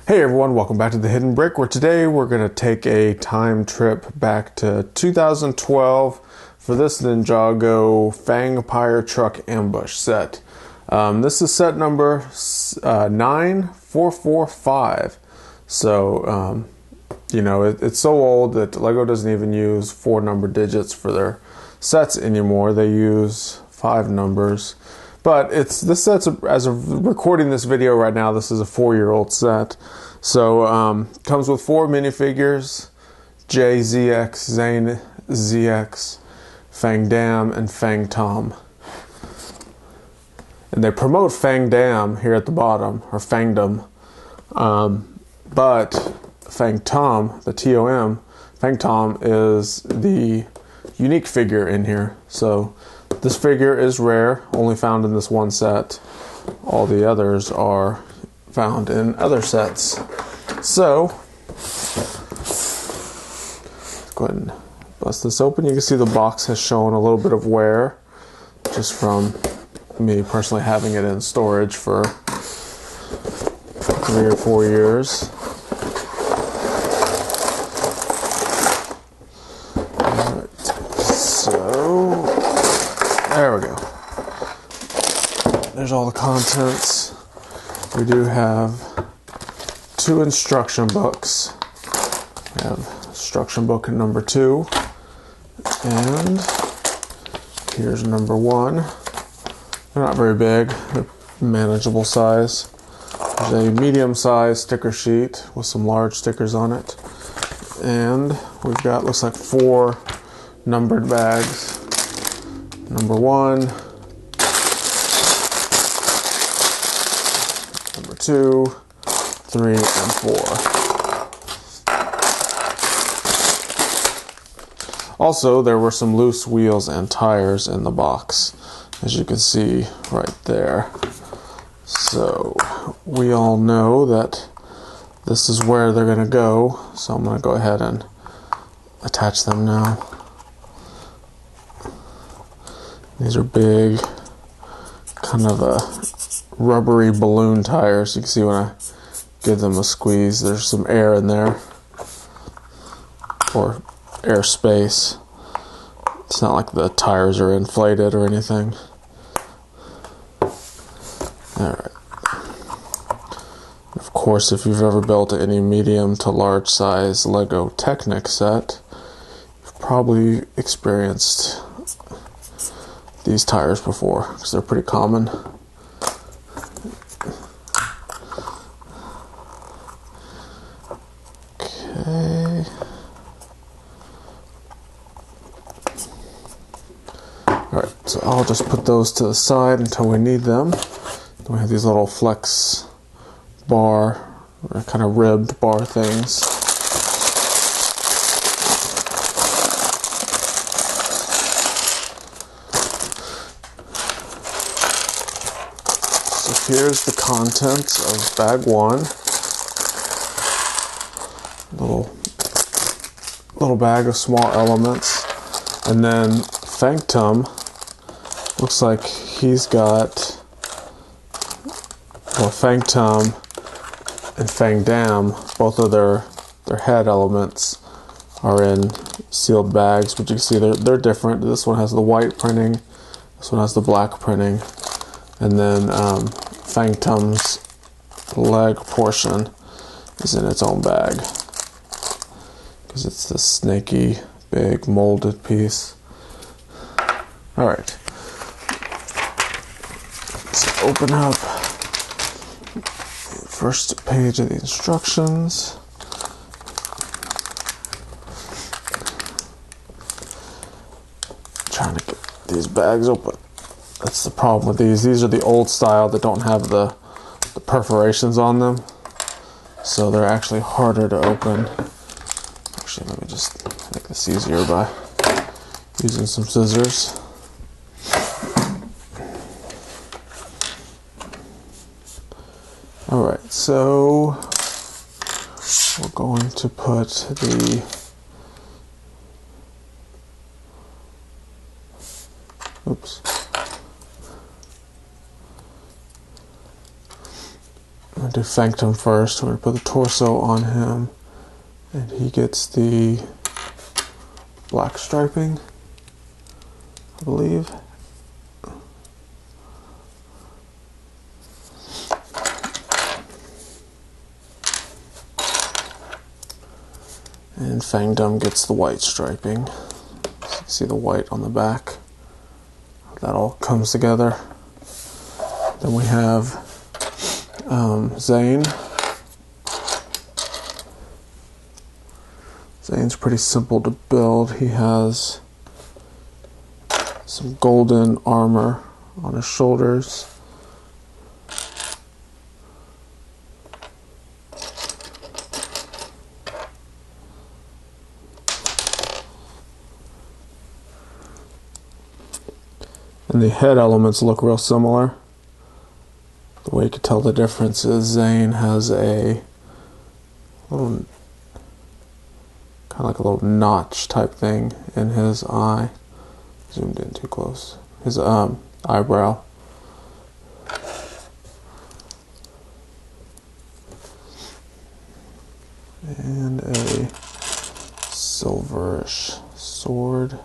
Hey everyone, welcome back to The Hidden Brick, where today we're going to take a time trip back to 2012 for this Ninjago Fangpyre Truck Ambush set. This is set number 9445. So, it's so old that LEGO doesn't even use 4 number digits for their sets anymore. They use 5 numbers. But this set's, as of recording this video right now, this is a 4-year-old set. So, comes with 4 minifigures, J, ZX, Zane, ZX, Fang Dam, and Fang Tom. And they promote Fang Dam here at the bottom, or Fangdom. But Fang Tom, the T-O-M, Fang Tom is the unique figure in here. So, this figure is rare, only found in this one set. All the others are found in other sets. So, let's go ahead and bust this open. You can see the box has shown a little bit of wear, just from me personally having it in storage for 3 or 4 years. Alright, so there we go. There's all the contents. We do have 2 instruction books. We have instruction book number 2, and here's number 1. They're not very big, they're manageable size. There's a medium-sized sticker sheet with some large stickers on it. And we've got, looks like 4 numbered bags. Number 1, number 2, 3, and 4. Also, there were some loose wheels and tires in the box, as you can see right there. So, we all know that this is where they're going to go, so I'm going to go ahead and attach them now. These are big, kind of a rubbery balloon tires. You can see when I give them a squeeze, there's some air in there, or air space. It's not like the tires are inflated or anything. Alright. Of course, if you've ever built any medium to large size LEGO Technic set, you've probably experienced these tires before, because they're pretty common. Okay. Alright, so I'll just put those to the side until we need them. Then we have these little flex bar, or kind of ribbed bar things. So here's the contents of bag 1. Little bag of small elements. And then Fang Tom, looks like he's got, well, Fang Tom and Fang Dam, both of their head elements are in sealed bags, but you can see they're different. This one has the white printing, this one has the black printing, and then Fang Tom's leg portion is in its own bag, because it's this snaky, big molded piece. Alright, let's open up the first page of the instructions. Trying to get these bags open. That's the problem with these. These are the old style that don't have the perforations on them, so they're actually harder to open. Actually, let me just make this easier by using some scissors. Alright, so we're going to put the going to do Phantom first. We're going to put the torso on him, and he gets the black striping, I believe. And Fangdom gets the white striping. So you can see the white on the back. That all comes together. Then we have Zane. Zane's pretty simple to build. He has some golden armor on his shoulders. And the head elements look real similar. The way you can tell the difference is Zane has a little, kind of like a little notch type thing in his eye. Zoomed in too close. His eyebrow. And a silverish sword.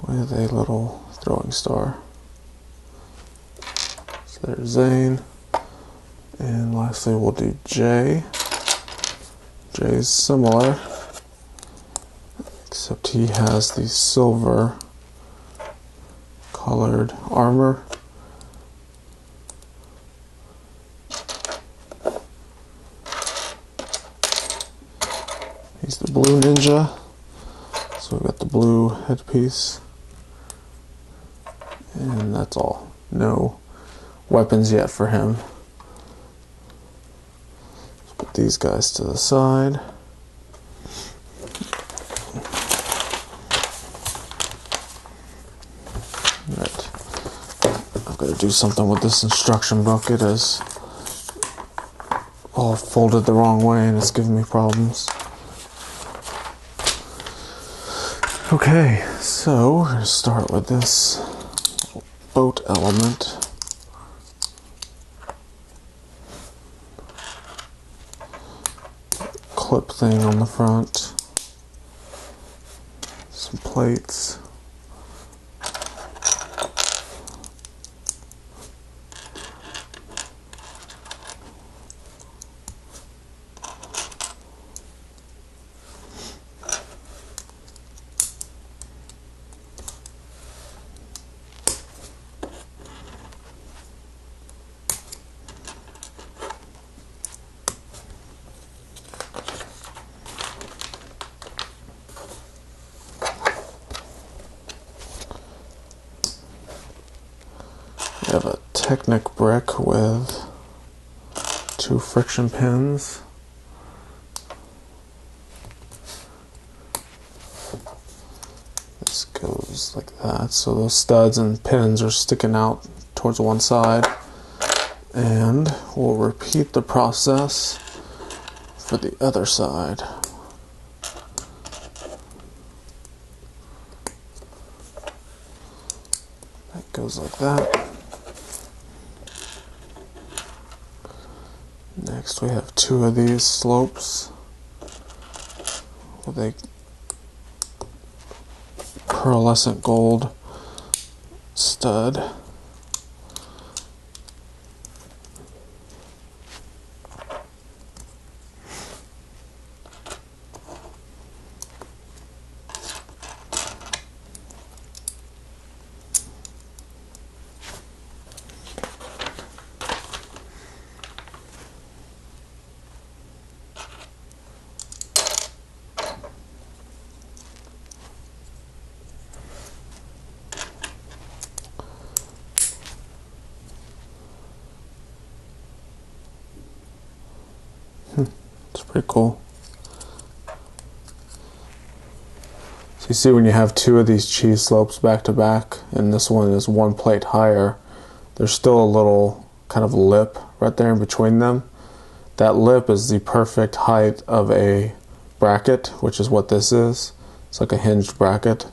With a little throwing star. So there's Zane. And lastly we'll do Jay. Jay's similar, except he has the silver colored armor. He's the blue ninja. So we've got the blue headpiece. And that's all. No weapons yet for him. Let's put these guys to the side. Right. I've got to do something with this instruction book. It is all folded the wrong way and it's giving me problems. Okay, so we're going to start with this boat element. Clip thing on the front. Some plates. We have a Technic brick with 2 friction pins. This goes like that, so those studs and pins are sticking out towards one side. And we'll repeat the process for the other side. That goes like that. Next we have 2 of these slopes with a pearlescent gold stud. It's pretty cool. So you see when you have 2 of these cheese slopes back to back, and this one is 1 plate higher, there's still a little kind of lip right there in between them. That lip is the perfect height of a bracket, which is what this is. It's like a hinged bracket.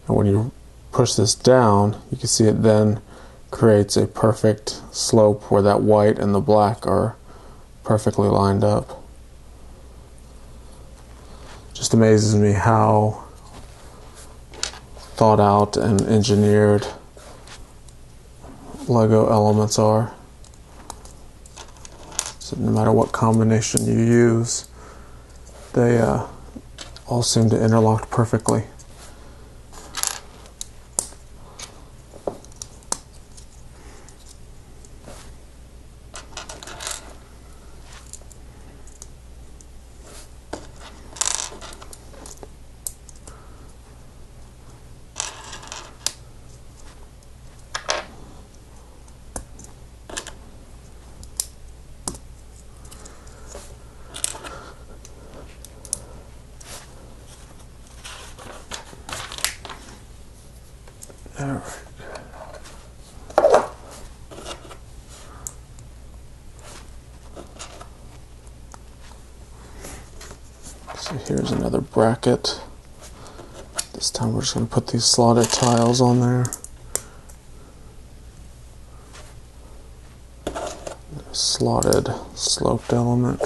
And when you push this down, you can see it then creates a perfect slope where that white and the black are perfectly lined up. Just amazes me how thought out and engineered Lego elements are. So no matter what combination you use, they all seem to interlock perfectly. Alright. So here's another bracket. This time we're just going to put these slotted tiles on there. Slotted sloped element.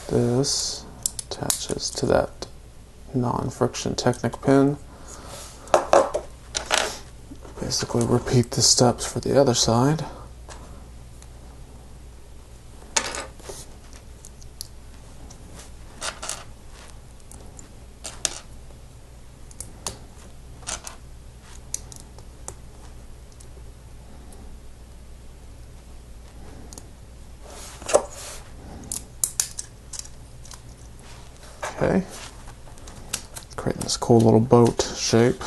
This attaches to that non-friction Technic pin. Basically repeat the steps for the other side. Okay. Creating this cool little boat shape.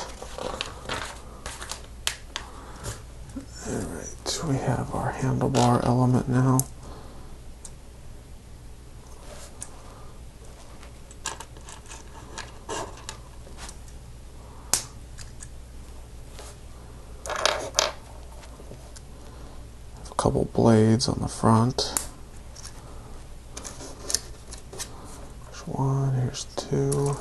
Alright, we have our handlebar element now. A couple blades on the front. Here's one, here's two.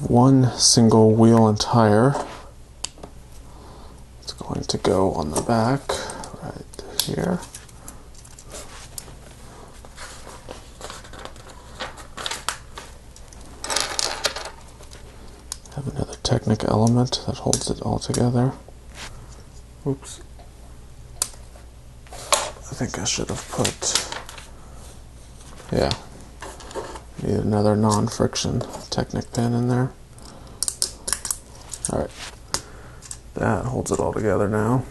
One single wheel and tire. It's going to go on the back right here. Have another Technic element that holds it all together. Oops. I think I should have put, yeah, need another non-friction Technic pin in there. Alright, that holds it all together now.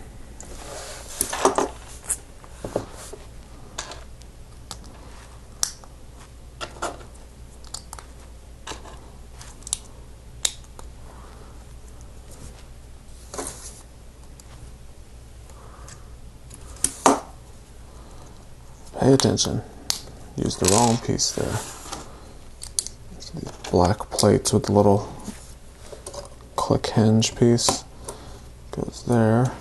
Pay attention, use the wrong piece there. These black plates with the little click hinge piece goes there.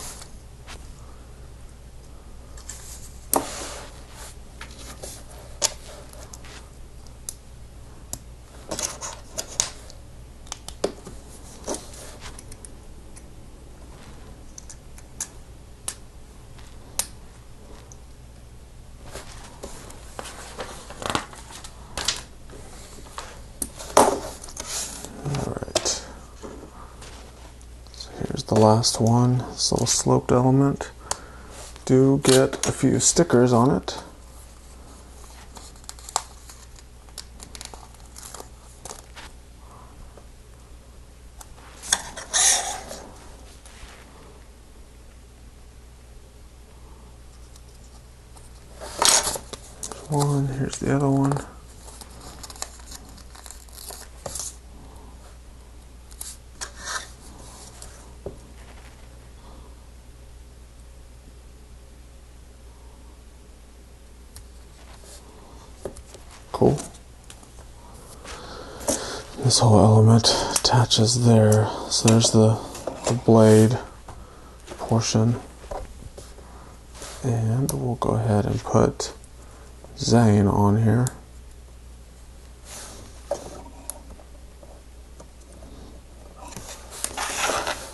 The last one, this little sloped element, do get a few stickers on it. one, here's the other one. Cool. This whole element attaches there. So there's the blade portion. And we'll go ahead and put Zane on here.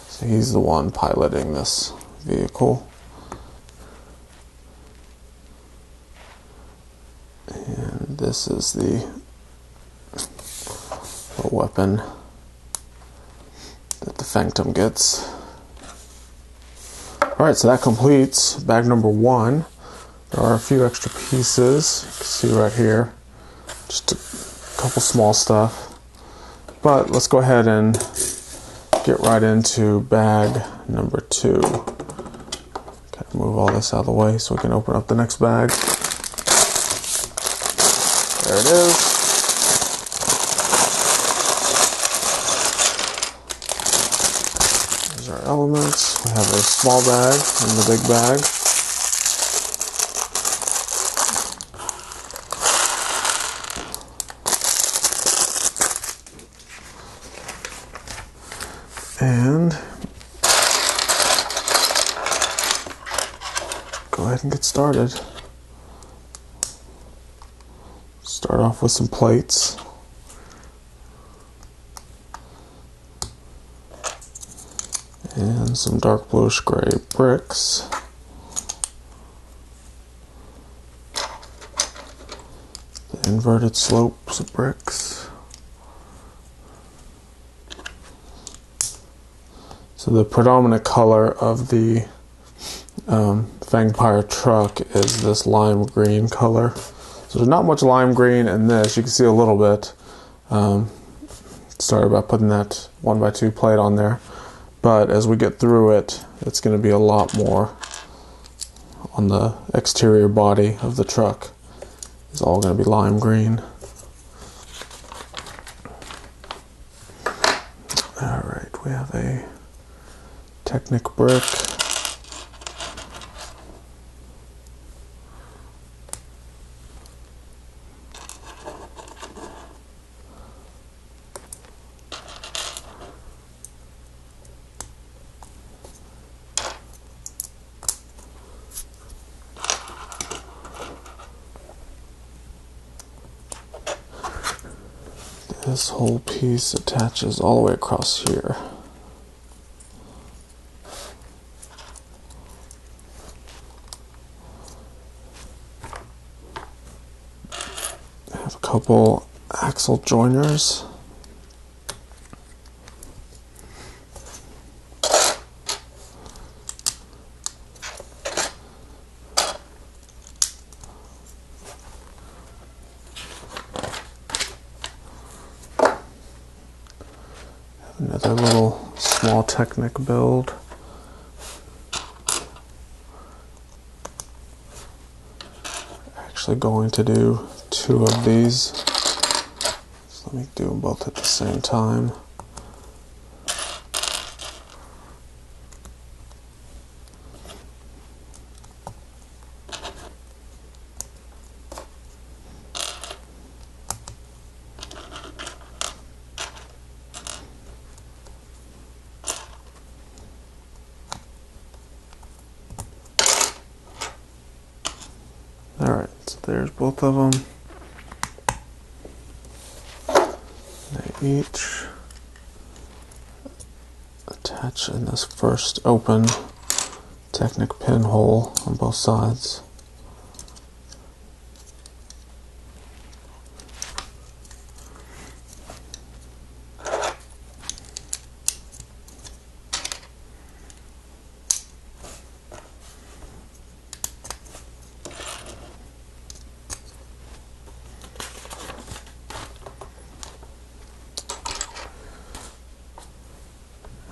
So he's the one piloting this vehicle. And this is the weapon that the Phantom gets. Alright, so that completes bag number 1. There are a few extra pieces, you can see right here. Just a couple small stuff. But let's go ahead and get right into bag number 2. Gotta move all this out of the way so we can open up the next bag. There it is. There's our elements. We have a small bag and the big bag. And go ahead and get started. Start off with some plates. And some dark bluish gray bricks. The inverted slopes of bricks. So the predominant color of the Fangpyre truck is this lime green color. So there's not much lime green in this. You can see a little bit. Started by putting that 1x2 plate on there. But as we get through it, it's going to be a lot more on the exterior body of the truck. It's all going to be lime green. Alright, we have a Technic brick. This whole piece attaches all the way across here. I have a couple axle joiners. Another little small Technic build. Actually going to do 2 of these. So let me do them both at the same time. Alright, so there's both of them. They each attach in this first open Technic pinhole on both sides.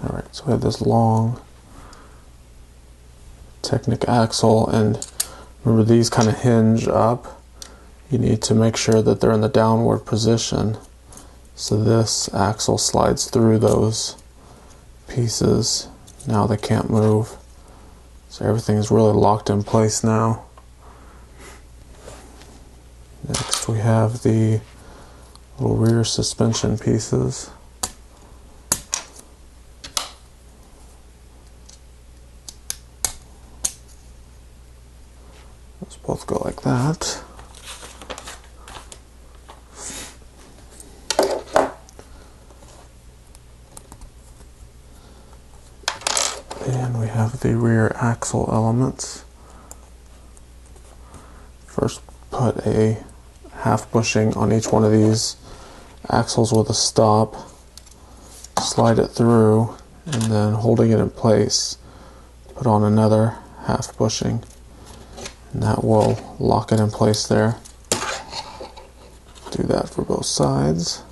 Alright, so we have this long Technic axle, and remember these kind of hinge up, you need to make sure that they're in the downward position. So this axle slides through those pieces. Now they can't move. So everything is really locked in place now. Next we have the little rear suspension pieces. Let's both go like that. And we have the rear axle elements. First, put a half bushing on each one of these axles with a stop, slide it through, and then holding it in place, put on another half bushing, and that will lock it in place there. Do that for both sides.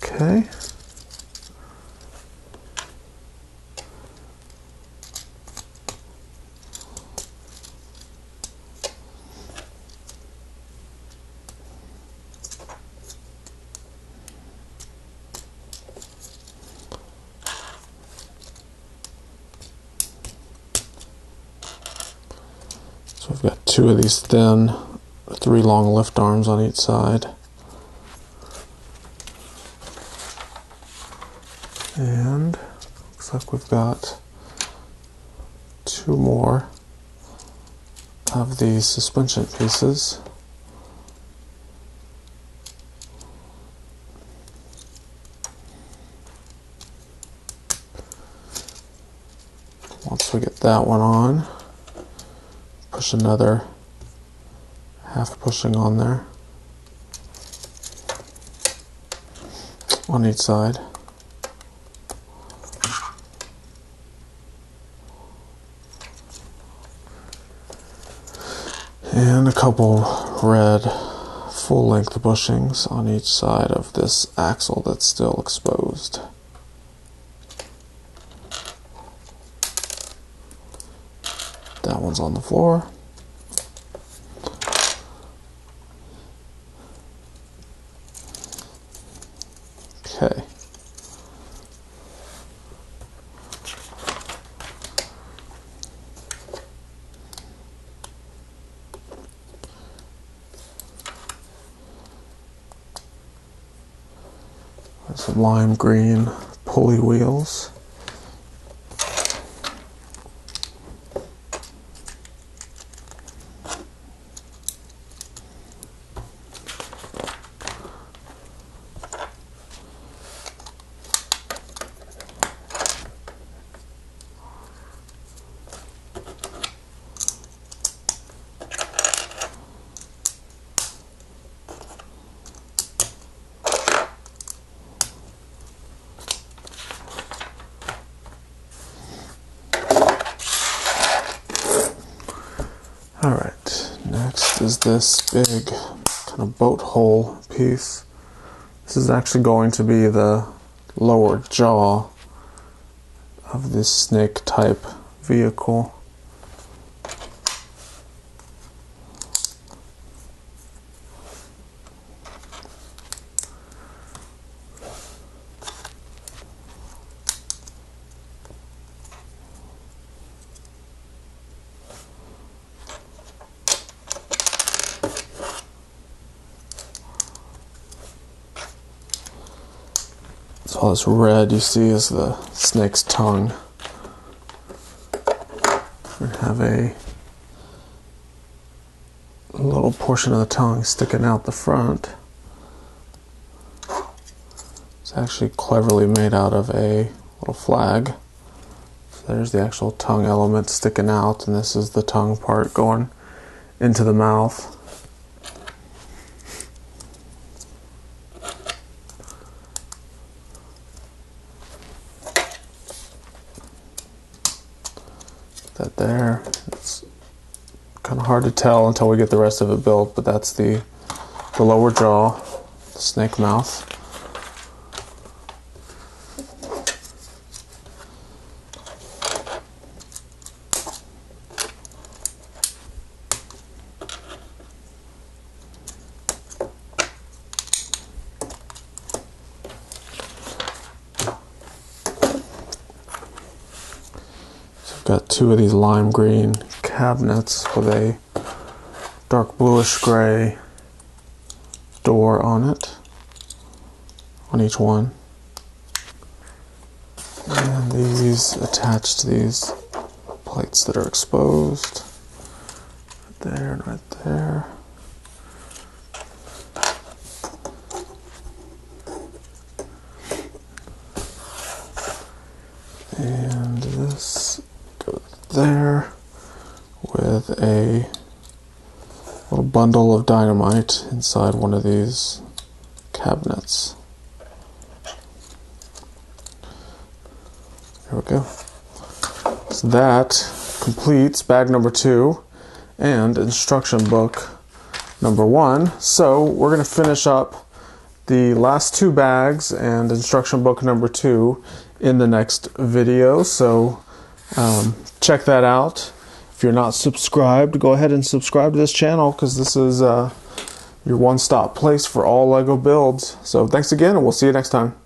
Okay. So we've got two of these thin, 3 long lift arms on each side. And looks like we've got 2 more of these suspension pieces. Once we get that one on, push another half pushing on there on each side. And a couple red full-length bushings on each side of this axle that's still exposed. That one's on the floor. Okay. Some lime green pulley wheels. Alright, next is this big kind of boat hole piece. This is actually going to be the lower jaw of this snake type vehicle. So all this red you see is the snake's tongue. We have a little portion of the tongue sticking out the front. It's actually cleverly made out of a little flag. So there's the actual tongue element sticking out, and this is the tongue part going into the mouth. That there. It's kind of hard to tell until we get the rest of it built, but that's the lower jaw, the snake mouth. two of these lime green cabinets with a dark bluish gray door on it, on each one. And these attach to these plates that are exposed. Right there and right there. And this goes there with a little bundle of dynamite inside one of these cabinets. There we go. So that completes bag number 2 and instruction book number 1. So we're going to finish up the last 2 bags and instruction book number 2 in the next video. So check that out. If you're not subscribed, go ahead and subscribe to this channel, because this is your one-stop place for all LEGO builds. So thanks again, and we'll see you next time.